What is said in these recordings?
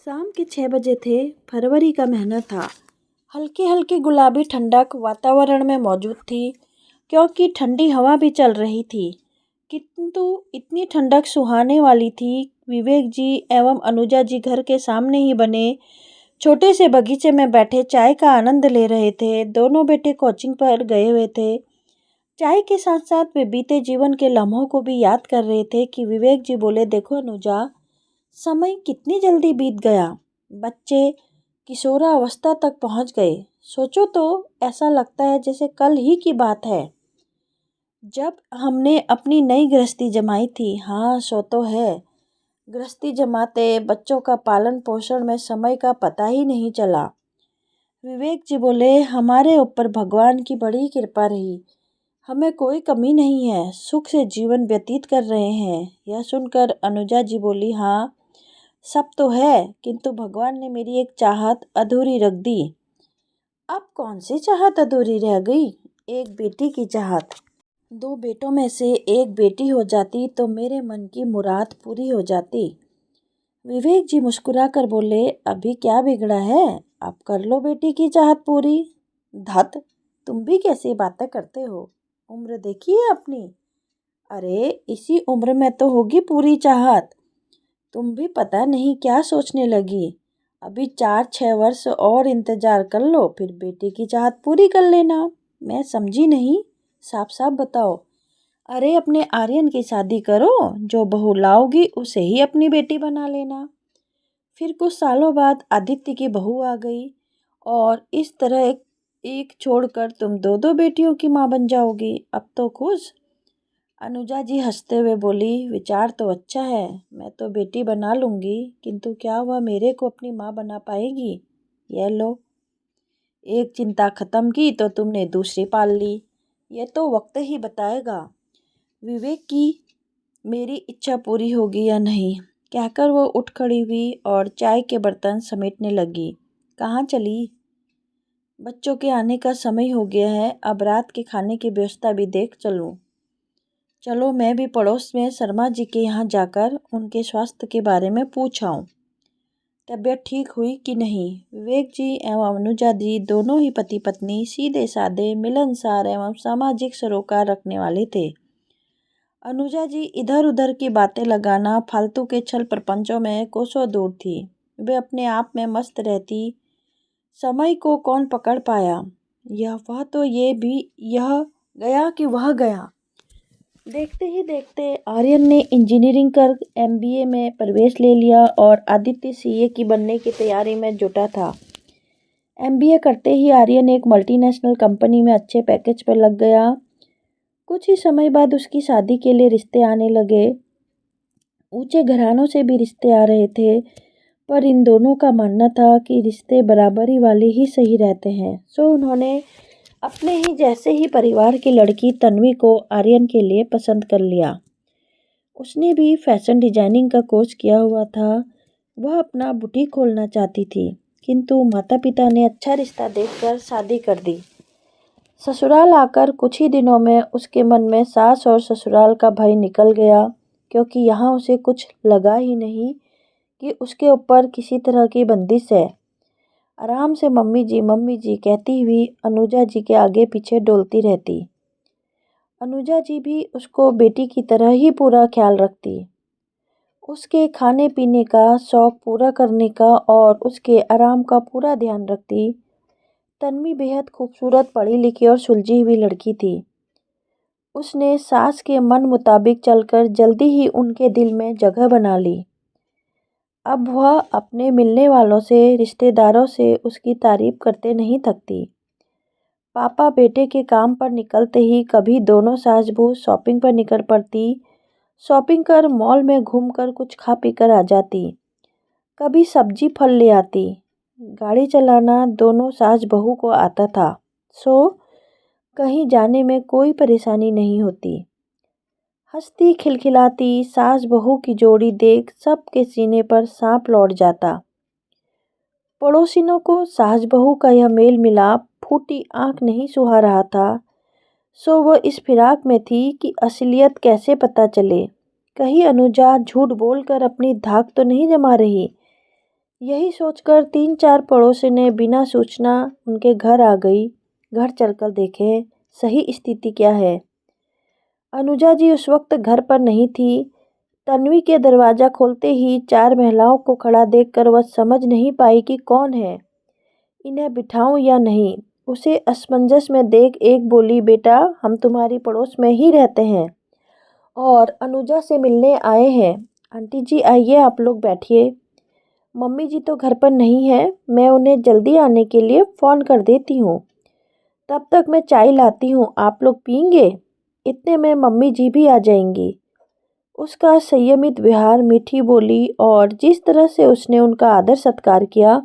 शाम के 6 बजे थे। फरवरी का महीना था। हल्की हल्की गुलाबी ठंडक वातावरण में मौजूद थी, क्योंकि ठंडी हवा भी चल रही थी। किंतु इतनी ठंडक सुहाने वाली थी। विवेक जी एवं अनुजा जी घर के सामने ही बने छोटे से बगीचे में बैठे चाय का आनंद ले रहे थे। दोनों बेटे कोचिंग पर गए हुए थे। चाय के साथ साथ वे बीते जीवन के लम्हों को भी याद कर रहे थे कि विवेक जी बोले, देखो अनुजा, समय कितनी जल्दी बीत गया। बच्चे किशोरावस्था तक पहुंच गए। सोचो तो ऐसा लगता है जैसे कल ही की बात है, जब हमने अपनी नई गृहस्थी जमाई थी। हाँ, सो तो है। गृहस्थी जमाते बच्चों का पालन पोषण में समय का पता ही नहीं चला। विवेक जी बोले, हमारे ऊपर भगवान की बड़ी कृपा रही। हमें कोई कमी नहीं है, सुख से जीवन व्यतीत कर रहे हैं। यह सुनकर अनुजा जी बोली, हाँ सब तो है, किंतु भगवान ने मेरी एक चाहत अधूरी रख दी। अब कौन सी चाहत अधूरी रह गई? एक बेटी की चाहत। 2 बेटों में से एक बेटी हो जाती तो मेरे मन की मुराद पूरी हो जाती। विवेक जी मुस्कुरा कर बोले, अभी क्या बिगड़ा है, अब कर लो बेटी की चाहत पूरी। धत, तुम भी कैसी बातें करते हो? उम्र देखी है अपनी? अरे इसी उम्र में तो होगी पूरी चाहत। तुम भी पता नहीं क्या सोचने लगी। अभी 4-6 वर्ष और इंतजार कर लो, फिर बेटी की चाहत पूरी कर लेना। मैं समझी नहीं, साफ साफ बताओ। अरे अपने आर्यन की शादी करो, जो बहू लाओगी उसे ही अपनी बेटी बना लेना। फिर कुछ सालों बाद आदित्य की बहू आ गई और इस तरह एक छोड़कर तुम दो दो बेटियों की माँ बन जाओगी। अब तो खुश? अनुजा जी हंसते हुए बोली, विचार तो अच्छा है, मैं तो बेटी बना लूंगी, किंतु क्या वह मेरे को अपनी माँ बना पाएगी? यह लो, एक चिंता खत्म की तो तुमने दूसरी पाल ली। यह तो वक्त ही बताएगा विवेक की मेरी इच्छा पूरी होगी या नहीं। कहकर वो उठ खड़ी हुई और चाय के बर्तन समेटने लगी। कहाँ चली? बच्चों के आने का समय हो गया है, अब रात के खाने की व्यवस्था भी देख चलूं। चलो मैं भी पड़ोस में शर्मा जी के यहाँ जाकर उनके स्वास्थ्य के बारे में पूछ आऊँ, तबीयत ठीक हुई कि नहीं। विवेक जी एवं अनुजा जी दोनों ही पति पत्नी सीधे साधे, मिलनसार एवं सामाजिक सरोकार रखने वाले थे। अनुजा जी इधर उधर की बातें लगाना, फालतू के छल प्रपंचों में कोसों दूर थी। वे अपने आप में मस्त रहती। समय को कौन पकड़ पाया? यह गया कि वह गया। देखते ही देखते आर्यन ने इंजीनियरिंग कर एमबीए में प्रवेश ले लिया और आदित्य सीए की बनने की तैयारी में जुटा था। एमबीए करते ही आर्यन एक मल्टीनेशनल कंपनी में अच्छे पैकेज पर लग गया। कुछ ही समय बाद उसकी शादी के लिए रिश्ते आने लगे। ऊंचे घरानों से भी रिश्ते आ रहे थे, पर इन दोनों का मानना था कि रिश्ते बराबरी वाले ही सही रहते हैं। सो उन्होंने अपने ही जैसे ही परिवार की लड़की तन्वी को आर्यन के लिए पसंद कर लिया। उसने भी फैशन डिजाइनिंग का कोर्स किया हुआ था। वह अपना बुटीक खोलना चाहती थी, किंतु माता पिता ने अच्छा रिश्ता देखकर शादी कर दी। ससुराल आकर कुछ ही दिनों में उसके मन में सास और ससुराल का भय निकल गया, क्योंकि यहाँ उसे कुछ लगा ही नहीं कि उसके ऊपर किसी तरह की बंदिश है। आराम से मम्मी जी कहती हुई अनुजा जी के आगे पीछे डोलती रहती। अनुजा जी भी उसको बेटी की तरह ही पूरा ख्याल रखती। उसके खाने पीने का शौक पूरा करने का और उसके आराम का पूरा ध्यान रखती। तन्वी बेहद खूबसूरत, पढ़ी लिखी और सुलझी हुई लड़की थी। उसने सास के मन मुताबिक चलकर जल्दी ही उनके दिल में जगह बना ली। अब वह अपने मिलने वालों से, रिश्तेदारों से उसकी तारीफ करते नहीं थकती। पापा बेटे के काम पर निकलते ही कभी दोनों सास बहू शॉपिंग पर निकल पड़ती। शॉपिंग कर मॉल में घूमकर कुछ खा पी कर आ जाती। कभी सब्जी फल ले आती। गाड़ी चलाना दोनों सास बहू को आता था, सो कहीं जाने में कोई परेशानी नहीं होती। हंसती खिलखिलाती सास बहू की जोड़ी देख सबके सीने पर सांप लौट जाता। पड़ोसिनों को सास बहू का यह मेल मिलाप फूटी आंख नहीं सुहा रहा था। सो वह इस फिराक में थी कि असलियत कैसे पता चले। कहीं अनुजा झूठ बोलकर अपनी धाक तो नहीं जमा रही यही सोचकर 3-4 पड़ोसिनें बिना सूचना उनके घर आ गई। घर चलकर देखे सही स्थिति क्या है। अनुजा जी उस वक्त घर पर नहीं थी। तन्वी के दरवाज़ा खोलते ही 4 महिलाओं को खड़ा देखकर वह समझ नहीं पाई कि कौन है, इन्हें बिठाऊं या नहीं। उसे असमंजस में देख एक बोली, बेटा हम तुम्हारी पड़ोस में ही रहते हैं और अनुजा से मिलने आए हैं। आंटी जी आइए, आप लोग बैठिए। मम्मी जी तो घर पर नहीं है, मैं उन्हें जल्दी आने के लिए फ़ोन कर देती हूँ। तब तक मैं चाय लाती हूँ, आप लोग पियेंगे? इतने में मम्मी जी भी आ जाएंगी। उसका संयमित व्यवहार, मीठी बोली और जिस तरह से उसने उनका आदर सत्कार किया,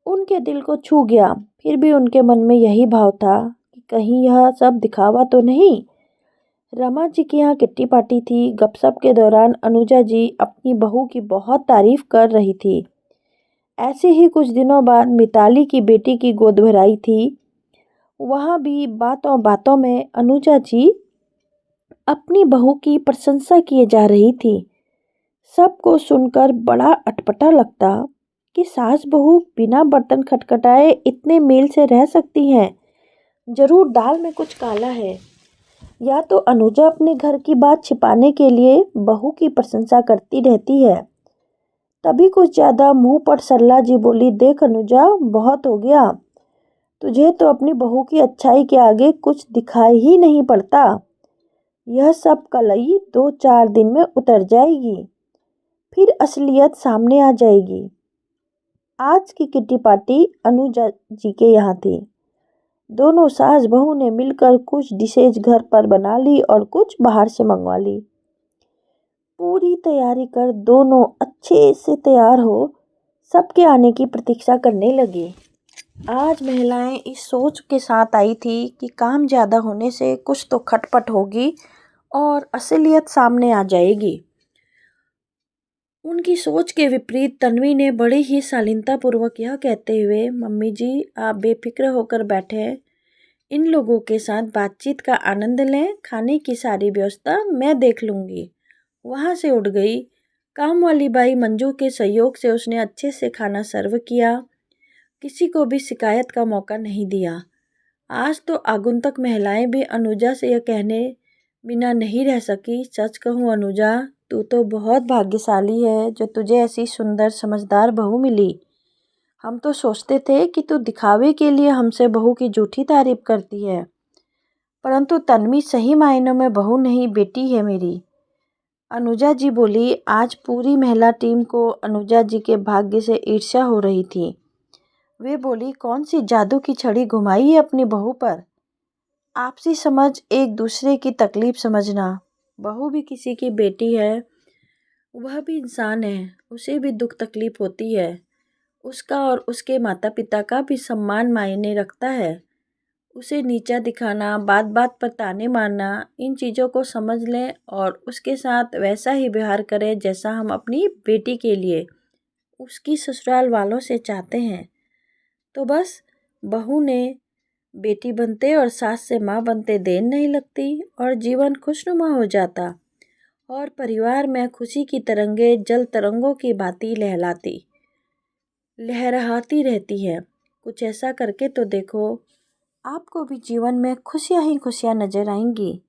उनके दिल को छू गया। फिर भी उनके मन में यही भाव था कि कहीं यह सब दिखावा तो नहीं। रमा जी के यहाँ किट्टी पार्टी थी। गपशप के दौरान अनुजा जी अपनी बहू की बहुत तारीफ कर रही थी। ऐसे ही कुछ दिनों बाद मिताली की बेटी की गोद भराई थी। वहाँ भी बातों बातों में अनुजा जी अपनी बहू की प्रशंसा किए जा रही थी। सबको सुनकर बड़ा अटपटा लगता कि सास बहू बिना बर्तन खटखटाए इतने मेल से रह सकती हैं। जरूर दाल में कुछ काला है। या तो अनुजा अपने घर की बात छिपाने के लिए बहू की प्रशंसा करती रहती है। तभी कुछ ज़्यादा मुंह पर सरला जी बोली, देख अनुजा बहुत हो गया, तुझे तो अपनी बहू की अच्छाई के आगे कुछ दिखाई ही नहीं पड़ता। यह सब कलई 2-4 दिन में उतर जाएगी, फिर असलियत सामने आ जाएगी। आज की किट्टी पार्टी अनुजा जी के यहाँ थी। दोनों सास बहू ने मिलकर कुछ डिशेज घर पर बना ली और कुछ बाहर से मंगवा ली। पूरी तैयारी कर दोनों अच्छे से तैयार हो सबके आने की प्रतीक्षा करने लगी। आज महिलाएं इस सोच के साथ आई थी कि काम ज़्यादा होने से कुछ तो खटपट होगी और असलियत सामने आ जाएगी। उनकी सोच के विपरीत तन्वी ने बड़े ही शालीनतापूर्वक यह कहते हुए, मम्मी जी आप बेफिक्र होकर बैठे, इन लोगों के साथ बातचीत का आनंद लें, खाने की सारी व्यवस्था मैं देख लूँगी। वहाँ से उठ गई। काम वाली बाई मंजू के सहयोग से उसने अच्छे से खाना सर्व किया। किसी को भी शिकायत का मौका नहीं दिया। आज तो आगंतुक महिलाएं भी अनुजा से यह कहने बिना नहीं रह सकी, सच कहूँ अनुजा, तू तो बहुत भाग्यशाली है जो तुझे ऐसी सुंदर समझदार बहू मिली। हम तो सोचते थे कि तू दिखावे के लिए हमसे बहू की झूठी तारीफ करती है, परंतु तन्वी सही मायनों में बहू नहीं बेटी है मेरी। अनुजा जी बोली। आज पूरी महिला टीम को अनुजा जी के भाग्य से ईर्ष्या हो रही थी। वे बोली, कौन सी जादू की छड़ी घुमाई है अपनी बहू पर। आपसी समझ, एक दूसरे की तकलीफ समझना। बहू भी किसी की बेटी है, वह भी इंसान है, उसे भी दुख तकलीफ होती है। उसका और उसके माता पिता का भी सम्मान मायने रखता है। उसे नीचा दिखाना, बात बात पर ताने मारना, इन चीज़ों को समझ लें और उसके साथ वैसा ही व्यवहार करें जैसा हम अपनी बेटी के लिए उसकी ससुराल वालों से चाहते हैं। तो बस बहू ने बेटी बनते और सास से माँ बनते देर नहीं लगती और जीवन खुशनुमा हो जाता और परिवार में खुशी की तरंगे जल तरंगों की भांति लहराती रहती है। कुछ ऐसा करके तो देखो, आपको भी जीवन में खुशियाँ ही खुशियाँ नजर आएंगी।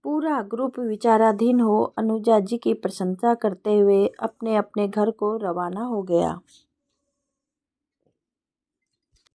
पूरा ग्रुप विचाराधीन हो अनुजा जी की प्रशंसा करते हुए अपने अपने घर को रवाना हो गया।